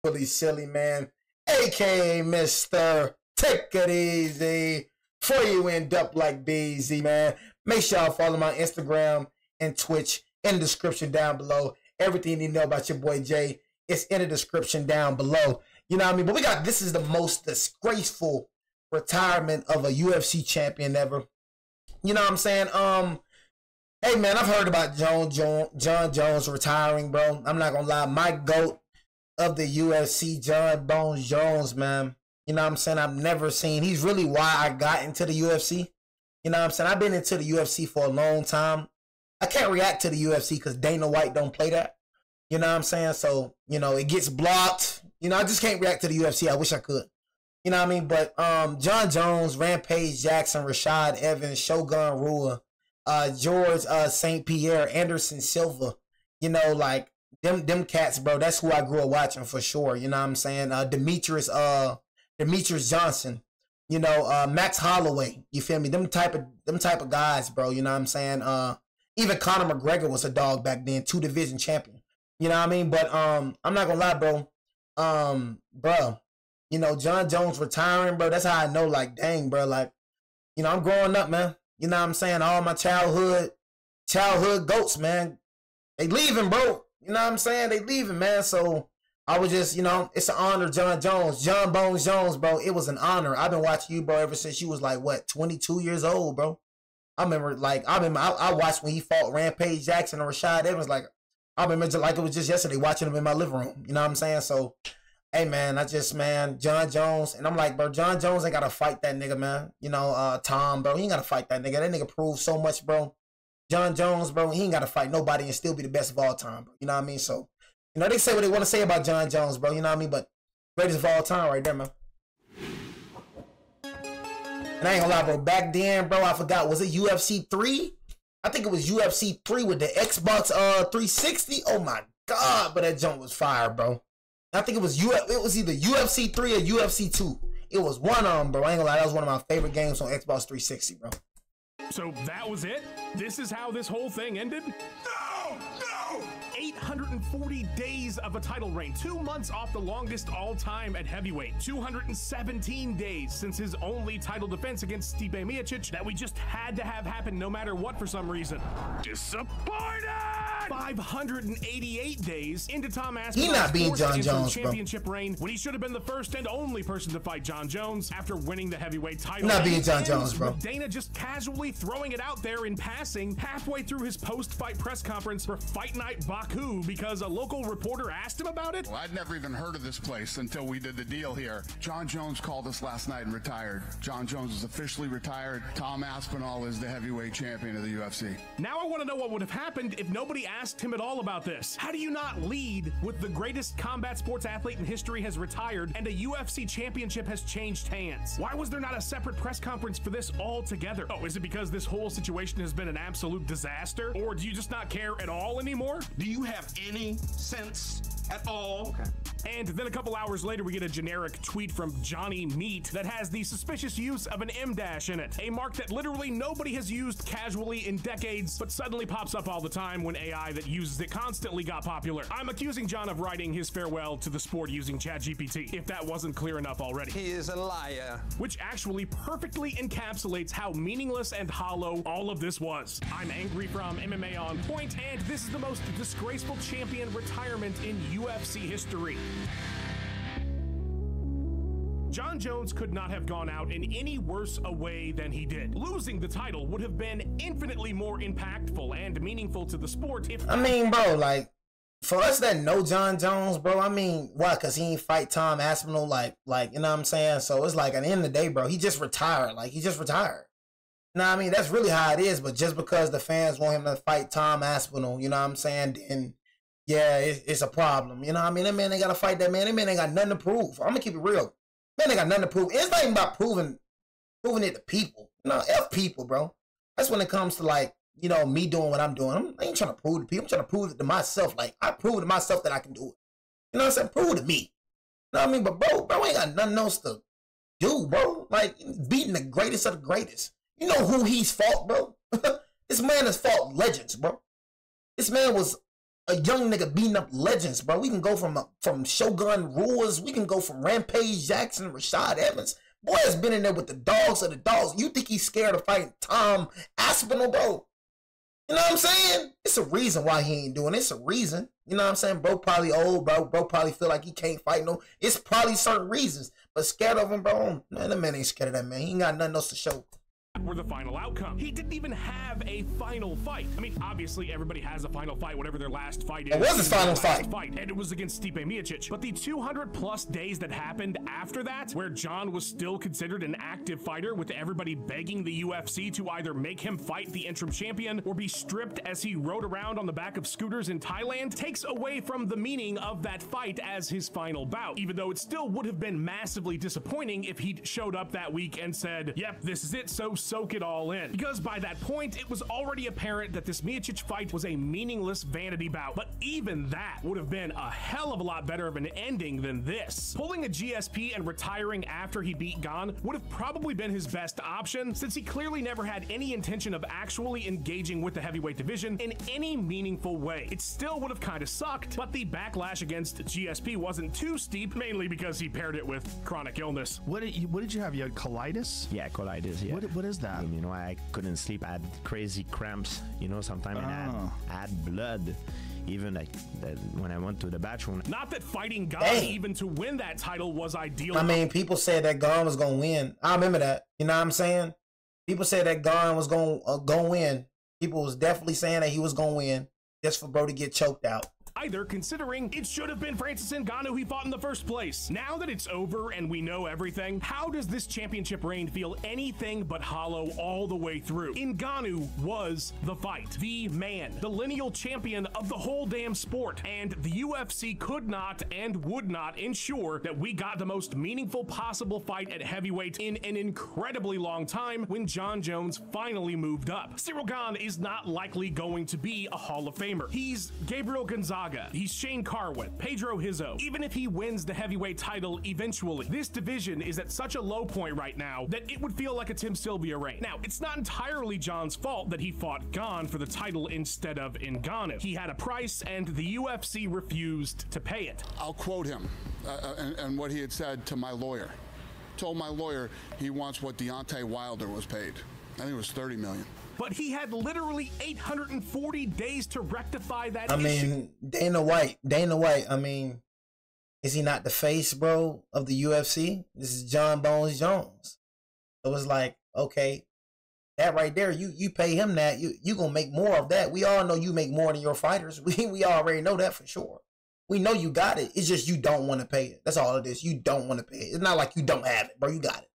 Really silly, man. AKA Mr. Take It Easy. Before you end up like BZ, man, make sure y'all follow my Instagram and Twitch in the description down below. Everything you need to know about your boy Jay, it's in the description down below. You know what I mean? But this is the most disgraceful retirement of a UFC champion ever. You know what I'm saying? Hey, man, I've heard about Jon Jones retiring, bro. I'm not going to lie. My GOAT of the UFC, Jon Bones Jones, man. You know what I'm saying? I've never seen. He's really why I got into the UFC. You know what I'm saying? I've been into the UFC for a long time. I can't react to the UFC because Dana White don't play that. You know what I'm saying? So, you know, it gets blocked. You know, I just can't react to the UFC. I wish I could. You know what I mean? But Jon Jones, Rampage Jackson, Rashad Evans, Shogun Rua, George St. Pierre, Anderson Silva, you know, like them cats, bro. That's who I grew up watching for sure. You know what I'm saying? Demetrius Johnson, you know, Max Holloway. You feel me? Them type of guys, bro. You know what I'm saying? Even Conor McGregor was a dog back then, 2-division champion. You know what I mean? But I'm not gonna lie, bro. Bro, you know, Jon Jones retiring, bro. That's how I know, like, dang, bro. Like, you know, I'm growing up, man. You know what I'm saying? All my childhood goats, man. They leaving, bro. You know what I'm saying? They leaving, man. So I was just, you know, it's an honor, Jon Jones. Jon Bones Jones, bro. It was an honor. I've been watching you, bro, ever since you was like, what, 22 years old, bro. I remember, like, I watched when he fought Rampage Jackson and Rashad Evans. Like, I remember like it was just yesterday watching him in my living room. You know what I'm saying? So, hey, man, Jon Jones. And I'm like, bro, Jon Jones ain't got to fight that nigga, man. You know, Tom, bro, he ain't got to fight that nigga. That nigga proved so much, bro. Jon Jones, bro, he ain't got to fight nobody and still be the best of all time, bro. You know what I mean? So, you know, they say what they want to say about Jon Jones, bro. You know what I mean? But greatest of all time right there, man. And I ain't gonna lie, bro. Back then, bro, I forgot. Was it UFC 3? I think it was UFC 3 with the Xbox 360. Oh, my God. But that jump was fire, bro. I think it was either UFC 3 or UFC 2. It was one of them, bro. I ain't gonna lie. That was one of my favorite games on Xbox 360, bro. So that was it? This is how this whole thing ended? No! No! 840 days of a title reign, 2 months off the longest all-time at heavyweight, 217 days since his only title defense against Stipe Miocic that we just had to have happen no matter what for some reason. Disappointed! 588 days into Tom Aspinall's not being Jon Jones, championship reign when he should have been the first and only person to fight Jon Jones after winning the heavyweight title. Not being Jon Jones, bro. Dana just casually throwing it out there in passing halfway through his post-fight press conference for Fight Night Baku because a local reporter asked him about it. Well, I'd never even heard of this place until we did the deal here. Jon Jones called us last night and retired. Jon Jones is officially retired. Tom Aspinall is the heavyweight champion of the UFC. Now I want to know what would have happened if nobody asked him at all about this. How do you not lead with the greatest combat sports athlete in history has retired and a UFC championship has changed hands? Why was there not a separate press conference for this altogether? Oh, is it because this whole situation has been an absolute disaster? Or do you just not care at all anymore? Do you have any sense at all? Okay. And then a couple hours later, we get a generic tweet from Johnny Meat that has the suspicious use of an M- in it. A mark that literally nobody has used casually in decades, but suddenly pops up all the time when AI that uses it constantly got popular. I'm accusing John of writing his farewell to the sport using ChatGPT, if that wasn't clear enough already. He is a liar. Which actually perfectly encapsulates how meaningless and hollow all of this was. I'm Angry from MMA On Point, and this is the most disgraceful champion retirement in UFC history. Jon Jones could not have gone out in any worse a way than he did. Losing the title would have been infinitely more impactful and meaningful to the sport if— I mean, bro, like, for us that know Jon Jones, bro, I mean, why? Because he ain't fight Tom Aspinall, like, you know what I'm saying? So it's like, at the end of the day, bro, he just retired. Like, he just retired. You know what I mean? That's really how it is, but just because the fans want him to fight Tom Aspinall, you know what I'm saying, then, yeah, it's a problem. You know what I mean? That man ain't got to fight that man. That man ain't got nothing to prove. I'm going to keep it real. Man ain't got nothing to prove. It's not even about proving it to people. You know, F people, bro. That's when it comes to, like, you know, me doing what I'm doing. I ain't trying to prove it to people. I'm trying to prove it to myself. Like, I prove to myself that I can do it. You know what I'm saying? Prove it to me. You know what I mean? But, bro ain't got nothing else to do, bro. Like, beating the greatest of the greatest. You know who he's fought, bro? This man has fought legends, bro. This man was a young nigga beating up legends, bro. We can go from Shogun Rules. We can go from Rampage Jackson, Rashad Evans. Boy has been in there with the dogs of the dogs. You think he's scared of fighting Tom Aspinall, bro? You know what I'm saying? It's a reason why he ain't doing it. It's a reason. You know what I'm saying? Bro probably old, bro. Bro probably feel like he can't fight no. It's probably certain reasons. But scared of him, bro? Man, that man ain't scared of that man. He ain't got nothing else to show. Were the final outcome. He didn't even have a final fight. I mean, obviously everybody has a final fight, whatever their last fight is. It was his final fight. And it was against Stipe Miocic. But the 200+ days that happened after that, where Jon was still considered an active fighter, with everybody begging the UFC to either make him fight the interim champion or be stripped as he rode around on the back of scooters in Thailand, takes away from the meaning of that fight as his final bout. Even though it still would have been massively disappointing if he'd showed up that week and said, yep, this is it, so soak it all in. Because by that point, it was already apparent that this Miocic fight was a meaningless vanity bout. But even that would have been a hell of a lot better of an ending than this. Pulling a GSP and retiring after he beat Gon would have probably been his best option, since he clearly never had any intention of actually engaging with the heavyweight division in any meaningful way. It still would have kind of sucked, but the backlash against GSP wasn't too steep, mainly because he paired it with chronic illness. What did you have? You had colitis? Yeah, colitis. Yeah. What is that? You know, I couldn't sleep. I had crazy cramps. You know, sometimes I had blood. Even like when I went to the bathroom. Not that fighting Gon even to win that title was ideal. I mean, people said that Gon was gonna win. I remember that. You know what I'm saying? People said that Gon was gonna win. People was definitely saying that he was gonna win, just for bro to get choked out. Either, considering it should have been Francis Ngannou he fought in the first place. Now that it's over and we know everything, how does this championship reign feel anything but hollow all the way through? Ngannou was the fight, the man, the lineal champion of the whole damn sport, and the UFC could not and would not ensure that we got the most meaningful possible fight at heavyweight in an incredibly long time when Jon Jones finally moved up. Cyril Gane is not likely going to be a Hall of Famer. He's Gabriel Gonzaga. He's Shane Carwin, Pedro Hizzo. Even if he wins the heavyweight title eventually, this division is at such a low point right now that it would feel like a Tim Sylvia reign. Now, it's not entirely Jon's fault that he fought Gane for the title instead of Ngannou. He had a price and the UFC refused to pay it. I'll quote him and what he had said to my lawyer. Told my lawyer he wants what Deontay Wilder was paid. I think it was $30 million. But he had literally 840 days to rectify that issue. I mean, Dana White, I mean, is he not the face, bro, of the UFC? This is Jon Bones Jones. So it's like, okay, that right there, you pay him that, you gonna make more of that. We all know you make more than your fighters. We already know that for sure. We know you got it. It's just you don't want to pay it. That's all it is. You don't want to pay it. It's not like you don't have it, bro. You got it.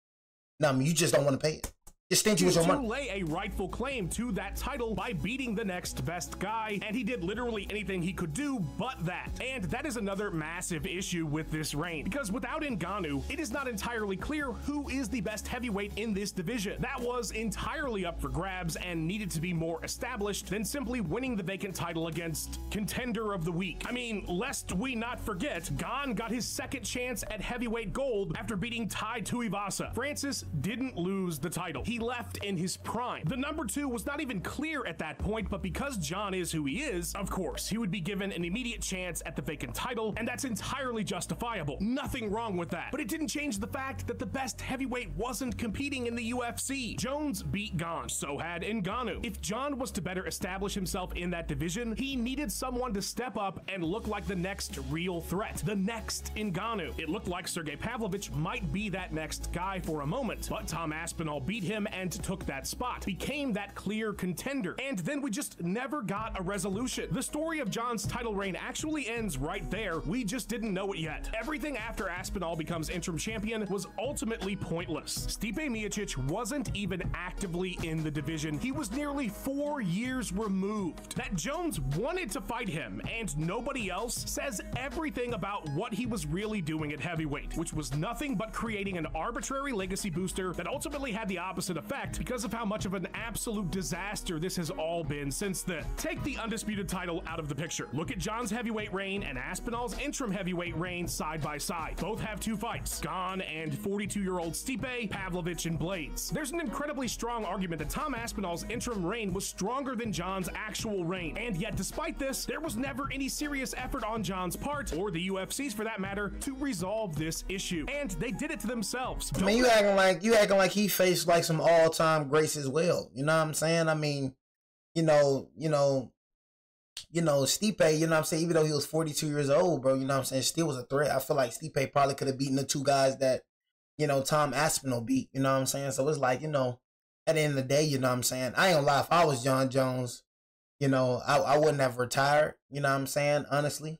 No, I mean, you just don't want to pay it. To lay a rightful claim to that title by beating the next best guy, and he did literally anything he could do but that. And that is another massive issue with this reign, because without Ngannou, it is not entirely clear who is the best heavyweight in this division. That was entirely up for grabs and needed to be more established than simply winning the vacant title against Contender of the Week. I mean, lest we not forget, Gane got his second chance at heavyweight gold after beating Tai Tuivasa. Francis didn't lose the title. He left in his prime. The number 2 was not even clear at that point, but because Jon is who he is, of course, he would be given an immediate chance at the vacant title, and that's entirely justifiable. Nothing wrong with that. But it didn't change the fact that the best heavyweight wasn't competing in the UFC. Jones beat Gane, so had Ngannou. If Jon was to better establish himself in that division, he needed someone to step up and look like the next real threat, the next Ngannou. It looked like Sergey Pavlovich might be that next guy for a moment, but Tom Aspinall beat him and took that spot, became that clear contender, and then we just never got a resolution. The story of Jon's title reign actually ends right there. We just didn't know it yet. Everything after Aspinall becomes interim champion was ultimately pointless. Stipe Miocic wasn't even actively in the division. He was nearly 4 years removed. That Jones wanted to fight him and nobody else says everything about what he was really doing at heavyweight, which was nothing but creating an arbitrary legacy booster that ultimately had the opposite opposite effect because of how much of an absolute disaster this has all been since then. Take the undisputed title out of the picture. Look at John's heavyweight reign and Aspinall's interim heavyweight reign side by side. Both have 2 fights, Gane and 42-year-old Stipe, Pavlovich, and Blades. There's an incredibly strong argument that Tom Aspinall's interim reign was stronger than John's actual reign, and yet despite this, there was never any serious effort on John's part, or the UFC's for that matter, to resolve this issue, and they did it to themselves. I mean, you acting like he faced like some all-time greats as well. You know what I'm saying? I mean, you know, Stipe, you know what I'm saying, even though he was 42 years old, bro, you know what I'm saying, still was a threat. I feel like Stipe probably could have beaten the 2 guys that, you know, Tom Aspinall beat, you know what I'm saying? So it's like, you know, at the end of the day, you know what I'm saying, I ain't gonna lie, if I was Jon Jones, you know, I wouldn't have retired, you know what I'm saying, honestly,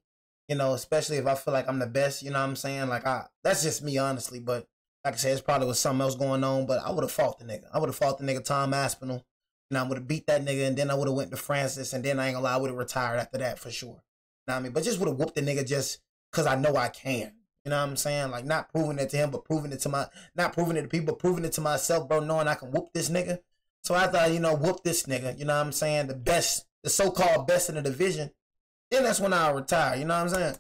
you know, especially if I feel like I'm the best, you know what I'm saying, like, that's just me, honestly, but like I said, it's probably was something else going on, but I would have fought the nigga. I would have fought the nigga Tom Aspinall, and I would have beat that nigga, and then I would have went to Francis, and then I ain't gonna lie, I would have retired after that for sure. You know what I mean? But just would have whooped the nigga just because I know I can. You know what I'm saying? Like, not proving it to him, but proving it to not proving it to people, but proving it to myself, bro, knowing I can whoop this nigga. So I thought, you know, whoop this nigga, you know what I'm saying? The best, the so-called best in the division. Then that's when I'll retire, you know what I'm saying?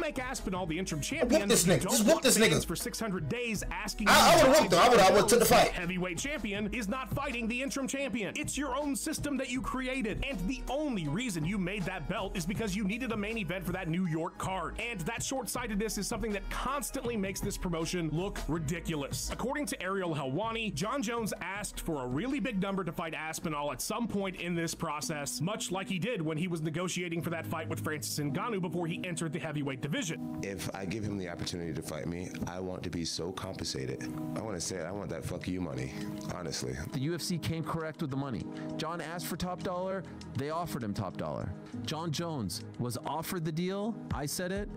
Make Aspinall the interim champion. Whoop this nigga. Just whoop this nigga. For 600 days asking I would have whooped him. I would have took the fight. Heavyweight champion is not fighting the interim champion. It's your own system that you created. And the only reason you made that belt is because you needed a main event for that New York card. And that short-sightedness is something that constantly makes this promotion look ridiculous. According to Ariel Helwani, Jon Jones asked for a really big number to fight Aspinall at some point in this process, much like he did when he was negotiating for that fight with Francis Ngannou before he entered the heavyweight division. If I give him the opportunity to fight me, I want to be so compensated. I want to say it, I want that fuck you money, honestly. The UFC came correct with the money. Jon asked for top dollar, they offered him top dollar. Jon Jones was offered the deal, I said it,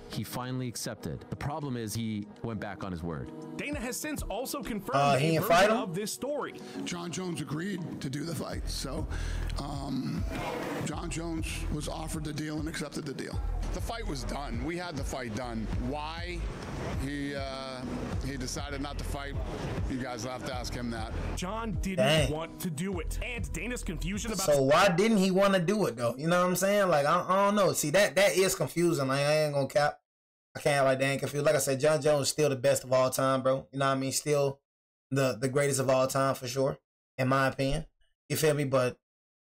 he finally accepted. The problem is he went back on his word. Dana has since also confirmed a version of this story. Jon Jones agreed to do the fight, so Jon Jones was offered the deal and accepted the deal. The fight was done. We had the fight done. Why he decided not to fight, you guys will have to ask him that. Jon didn't want to do it, and Dana's confusion about. So why didn't he want to do it though? You know what I'm saying? Like I don't know. See that is confusing. Like I ain't gonna cap. I can't like they ain't confused. Like I said, Jon Jones is still the best of all time, bro. You know what I mean? Still the greatest of all time for sure, in my opinion. You feel me? But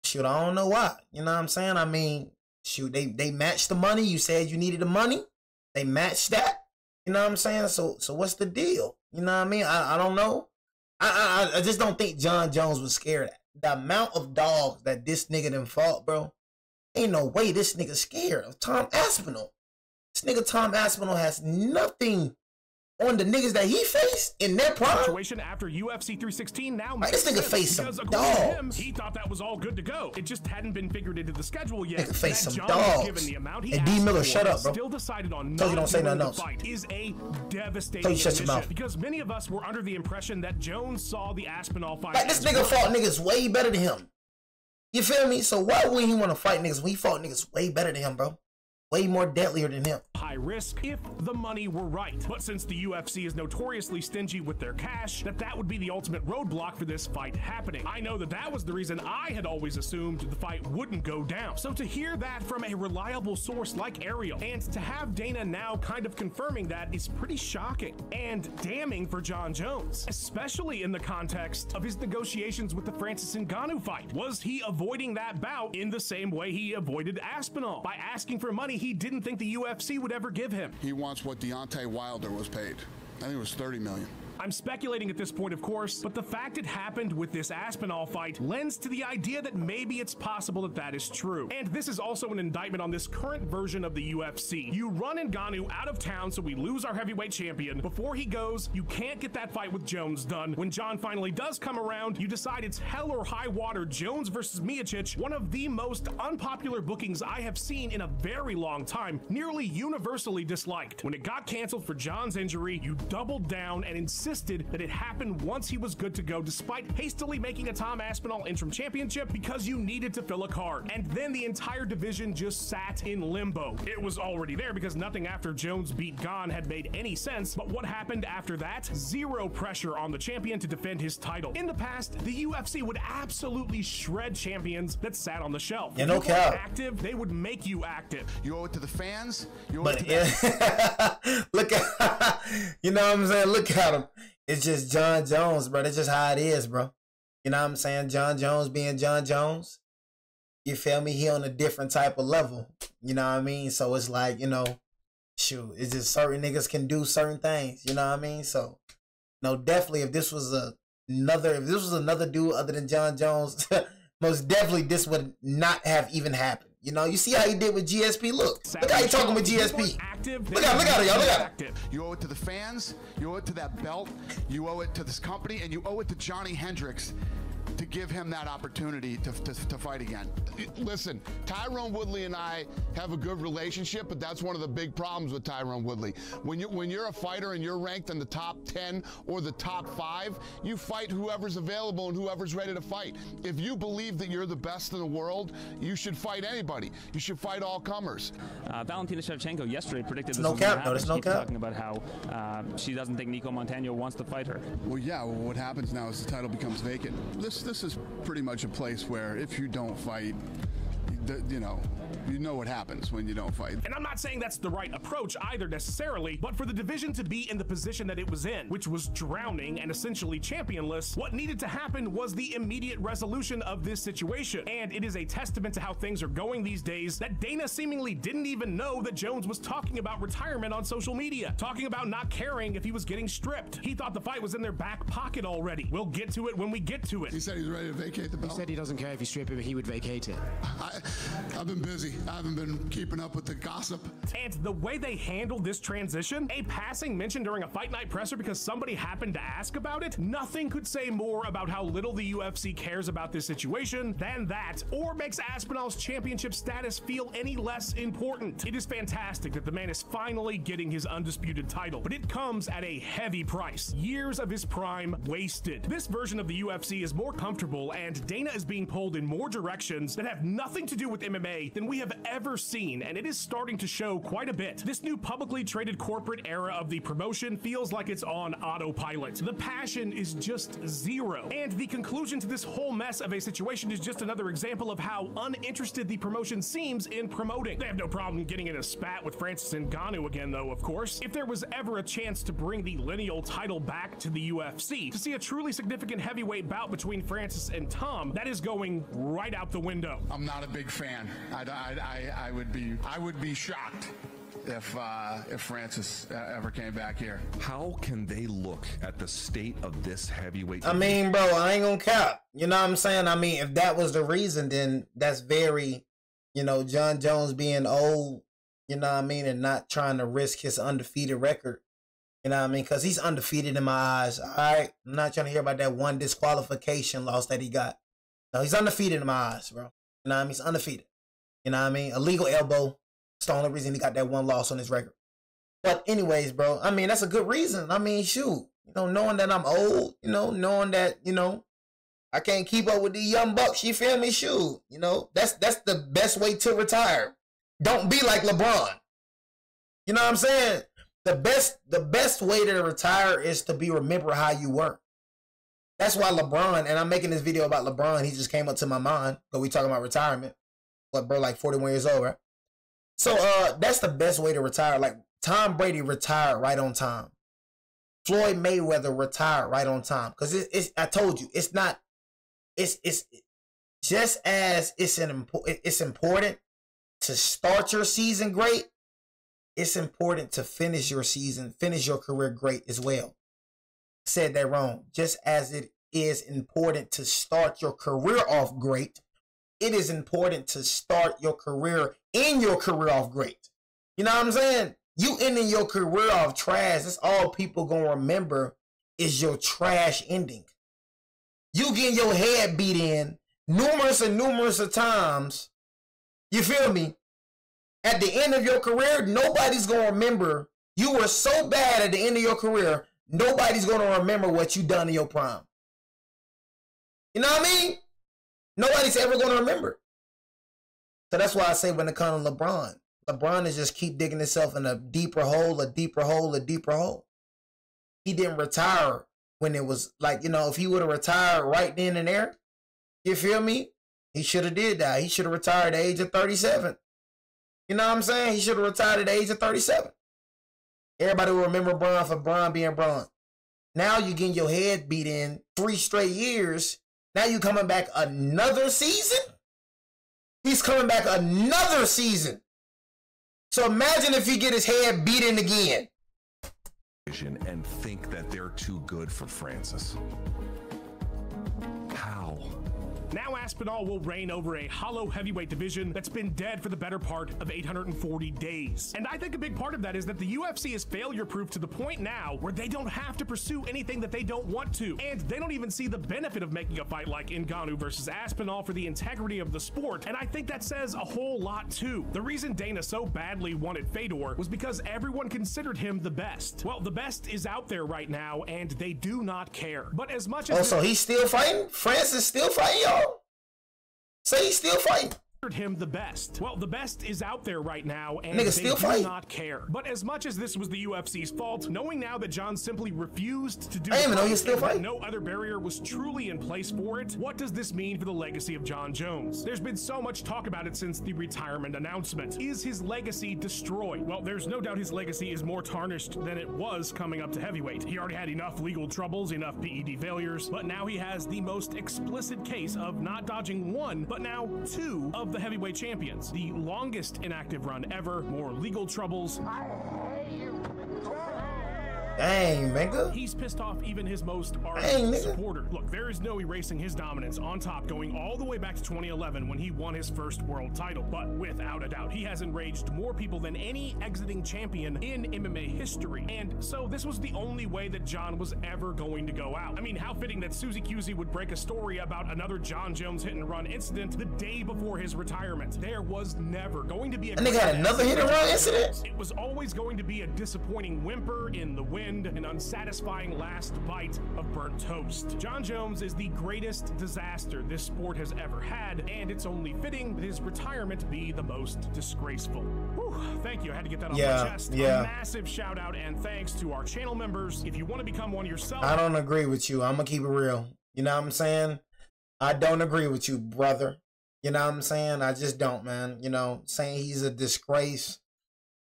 shoot, I don't know why. You know what I'm saying? I mean, shoot, they matched the money. You said you needed the money. They matched that. You know what I'm saying? So what's the deal? You know what I mean? I don't know. I just don't think Jon Jones was scared. The amount of dogs that this nigga done fought, bro, ain't no way this nigga scared of Tom Aspinall. This nigga Tom Aspinall has nothing on the niggas that he faced in their prime. Situation after UFC 316 now. Like, this nigga faced some dogs. He thought that was all good to go. It just hadn't been figured into the schedule yet. Nigga faced some dogs. Hey, D Miller, shut up, bro. Still decided on told you don't say nothing else. Fight is a devastating admission because many of us were under the impression that Jones saw the Aspinall fight. Like this nigga fought niggas way better than him. You feel me? So why wouldn't he want to fight niggas when he fought niggas way better than him, bro? Way more deadlier than him. High risk if the money were right. But since the UFC is notoriously stingy with their cash, that would be the ultimate roadblock for this fight happening. I know that was the reason I had always assumed the fight wouldn't go down. So to hear that from a reliable source like Ariel, and to have Dana now kind of confirming that is pretty shocking and damning for Jon Jones, especially in the context of his negotiations with the Francis Ngannou fight. Was he avoiding that bout in the same way he avoided Aspinall? By asking for money he didn't think the UFC would ever give him. He wants what Deontay Wilder was paid. I think it was $30 million. I'm speculating at this point, of course, but the fact it happened with this Aspinall fight lends to the idea that maybe it's possible that is true. And this is also an indictment on this current version of the UFC. You run Ngannou out of town so we lose our heavyweight champion. Before he goes, you can't get that fight with Jones done. When Jon finally does come around, you decide it's hell or high water Jones versus Miocic, one of the most unpopular bookings I have seen in a very long time, nearly universally disliked. When it got canceled for Jon's injury, you doubled down and insisted insisted that it happened once he was good to go, despite hastily making a Tom Aspinall interim championship because you needed to fill a card. And then the entire division just sat in limbo. It was already there because nothing after Jones beat Gane had made any sense, but what happened after that? Zero pressure on the champion to defend his title. In the past, the UFC would absolutely shred champions that sat on the shelf. Yeah, no cap. Active, they would make you active. You owe it to the fans. You owe But it to look at, you know what I'm saying? Look at him. It's just Jon Jones, bro. That's just how it is, bro. You know what I'm saying? Jon Jones being Jon Jones. You feel me? He on a different type of level. You know what I mean? So it's like, you know, shoot, it's just certain niggas can do certain things. You know what I mean? So, no, definitely if this was another dude other than Jon Jones, most definitely this would not have even happened. You know, you see how he did with GSP. Look how he talking with GSP. Look at it, y'all. Look at it. You owe it to the fans. You owe it to that belt. You owe it to this company, and you owe it to Johnny Hendricks to give him that opportunity to fight again. Listen, Tyron Woodley and I have a good relationship, but that's one of the big problems with Tyron Woodley. When you're a fighter and you're ranked in the top 10 or the top 5, you fight whoever's available and whoever's ready to fight. If you believe that you're the best in the world, you should fight anybody. You should fight all comers. Valentina Shevchenko yesterday predicted this no was cap. No, there's no cap. Talking about how she doesn't think Nico Montano wants to fight her. Well, yeah. Well, what happens now is the title becomes vacant. This is pretty much a place where if you don't fight, you know what happens when you don't fight. And I'm not saying that's the right approach either necessarily, but for the division to be in the position that it was in, which was drowning and essentially championless, what needed to happen was the immediate resolution of this situation. And it is a testament to how things are going these days that Dana seemingly didn't even know that Jones was talking about retirement on social media, talking about not caring if he was getting stripped. He thought the fight was in their back pocket already. We'll get to it when we get to it. He said he's ready to vacate the belt. He said he doesn't care if you strip him, he would vacate it. I've been busy. I haven't been keeping up with the gossip. And the way they handled this transition, a passing mention during a fight night presser because somebody happened to ask about it, nothing could say more about how little the UFC cares about this situation than that, or makes Aspinall's championship status feel any less important. It is fantastic that the man is finally getting his undisputed title, but it comes at a heavy price. Years of his prime wasted. This version of the UFC is more comfortable, and Dana is being pulled in more directions that have nothing to do with MMA than we have ever seen, and it is starting to show quite a bit. This new publicly traded corporate era of the promotion feels like it's on autopilot. The passion is just zero, and the conclusion to this whole mess of a situation is just another example of how uninterested the promotion seems in promoting. They have no problem getting in a spat with Francis Ngannou again, though, of course. If there was ever a chance to bring the lineal title back to the UFC, to see a truly significant heavyweight bout between Francis and Tom, that is going right out the window. I'm not a big fan. I would be shocked if Francis ever came back here. How can they look at the state of this heavyweight? I mean, bro, I ain't gonna cap. You know what I'm saying? I mean, if that was the reason, then that's very, you know, Jon Jones being old, you know what I mean, and not trying to risk his undefeated record. You know what I mean? Because he's undefeated in my eyes. All right? I'm not trying to hear about that one disqualification loss that he got. No, he's undefeated in my eyes, bro. You know what I mean? He's undefeated. You know what I mean? A legal elbow. It's the only reason he got that one loss on his record. But anyways, bro, I mean, that's a good reason. I mean, shoot. You know, knowing that I'm old, you know, knowing that, you know, I can't keep up with the young bucks, you feel me? Shoot. You know, that's the best way to retire. Don't be like LeBron. You know what I'm saying? The best way to retire is to be remember how you were. That's why LeBron, and I'm making this video about LeBron, he just came up to my mind, because we talking about retirement. But bro, like 41 years old, right? So that's the best way to retire. Like Tom Brady retired right on time. Floyd Mayweather retired right on time. Because it's I told you, it's not, it's just as it's important to start your season great, it's important to finish your season, finish your career great as well. I said that wrong. Just as it is important to start your career off great, it is important to start your career off great. You know what I'm saying? You ending your career off trash, that's all people gonna remember is your trash ending. You getting your head beat in numerous of times, you feel me? At the end of your career, nobody's gonna remember you were so bad at the end of your career, nobody's gonna remember what you done in your prime. You know what I mean? Nobody's ever gonna remember. So that's why I say when it comes to LeBron is just keep digging himself in a deeper hole, a deeper hole, a deeper hole. He didn't retire when it was like, you know, if he would have retired right then and there, you feel me? He should have did that. He should have retired at the age of 37. You know what I'm saying? He should have retired at the age of 37. Everybody will remember Bron for Bron being Bron. Now you getting your head beat in 3 straight years. Now you coming back another season? He's coming back another season. So imagine if he get his head beat in again. And think that they're too good for Francis. How? Now Aspinall will reign over a hollow heavyweight division that's been dead for the better part of 840 days. And I think a big part of that is that the UFC is failure-proof to the point now where they don't have to pursue anything that they don't want to. And they don't even see the benefit of making a fight like Ngannou versus Aspinall for the integrity of the sport. And I think that says a whole lot too. The reason Dana so badly wanted Fedor was because everyone considered him the best. Well, the best is out there right now and they do not care. But as much as— Oh, so he's still fighting? Francis still fighting, y'all? Say he's still fighting. Him the best. Well, the best is out there right now, and Nigga they still do fight. not care. But as much as this was the UFC's fault, knowing now that John simply refused to do I didn't even know he's still fighting. no other barrier was truly in place for it, what does this mean for the legacy of Jon Jones? There's been so much talk about it since the retirement announcement. Is his legacy destroyed? Well, there's no doubt his legacy is more tarnished than it was coming up to heavyweight. He already had enough legal troubles, enough PED failures, but now he has the most explicit case of not dodging 1, but now 2 of the heavyweight champions. The longest inactive run ever, more legal troubles. Dang, nigga. He's pissed off even his most ardent supporter. Look, there is no erasing his dominance on top going all the way back to 2011 when he won his first world title. But without a doubt, he has enraged more people than any exiting champion in MMA history. And so this was the only way that John was ever going to go out. I mean, how fitting that Susie Cusey would break a story about another Jon Jones hit and run incident the day before his retirement. There was never going to be a— And they got another hit and run incident? It was always going to be a disappointing whimper in the wind, an unsatisfying last bite of burnt toast. Jon Jones is the greatest disaster this sport has ever had, and it's only fitting that his retirement be the most disgraceful. Whew, thank you. I had to get that off my chest. A massive shout out and thanks to our channel members. If you want to become one yourself— I don't agree with you. I'm gonna keep it real. You know what I'm saying? I don't agree with you, brother. You know what I'm saying? I just don't, man. You know, saying he's a disgrace.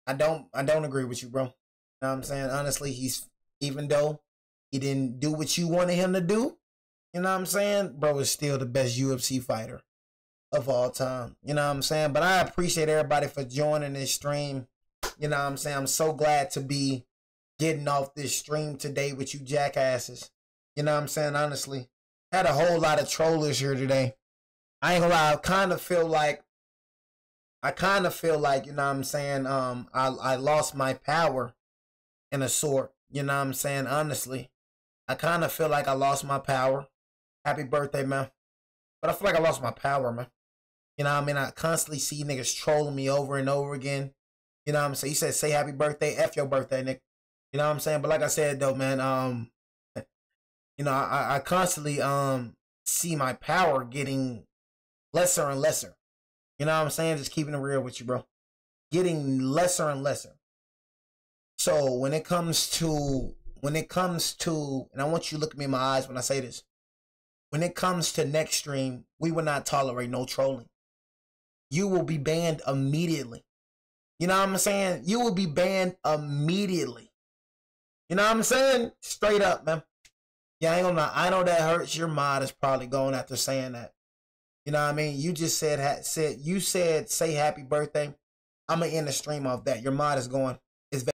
I don't agree with you, bro. You know what I'm saying? Honestly, even though he didn't do what you wanted him to do, you know what I'm saying? Bro is still the best UFC fighter of all time. You know what I'm saying? But I appreciate everybody for joining this stream. You know what I'm saying? I'm so glad to be getting off this stream today with you jackasses. You know what I'm saying? Honestly, had a whole lot of trollers here today. I ain't gonna lie, I kind of feel like, you know what I'm saying? I lost my power in a sort, you know what I'm saying? Honestly, I kind of feel like I lost my power. Happy birthday, man. But I feel like I lost my power, man. You know what I mean? I constantly see niggas trolling me over and over again. You know what I'm saying? He said, say happy birthday, F your birthday, Nick. You know what I'm saying? But like I said, though, man, you know, I constantly see my power getting lesser and lesser. You know what I'm saying? Just keeping it real with you, bro. Getting lesser and lesser. So when it comes to, and I want you to look at me in my eyes when I say this. When it comes to next stream, we will not tolerate no trolling. You will be banned immediately. You know what I'm saying? You will be banned immediately. You know what I'm saying? Straight up, man. Yeah, I ain't gonna lie. I know that hurts. Your mod is probably going after saying that. You know what I mean? You just said say happy birthday. I'm gonna end the stream off that. Your mod is going.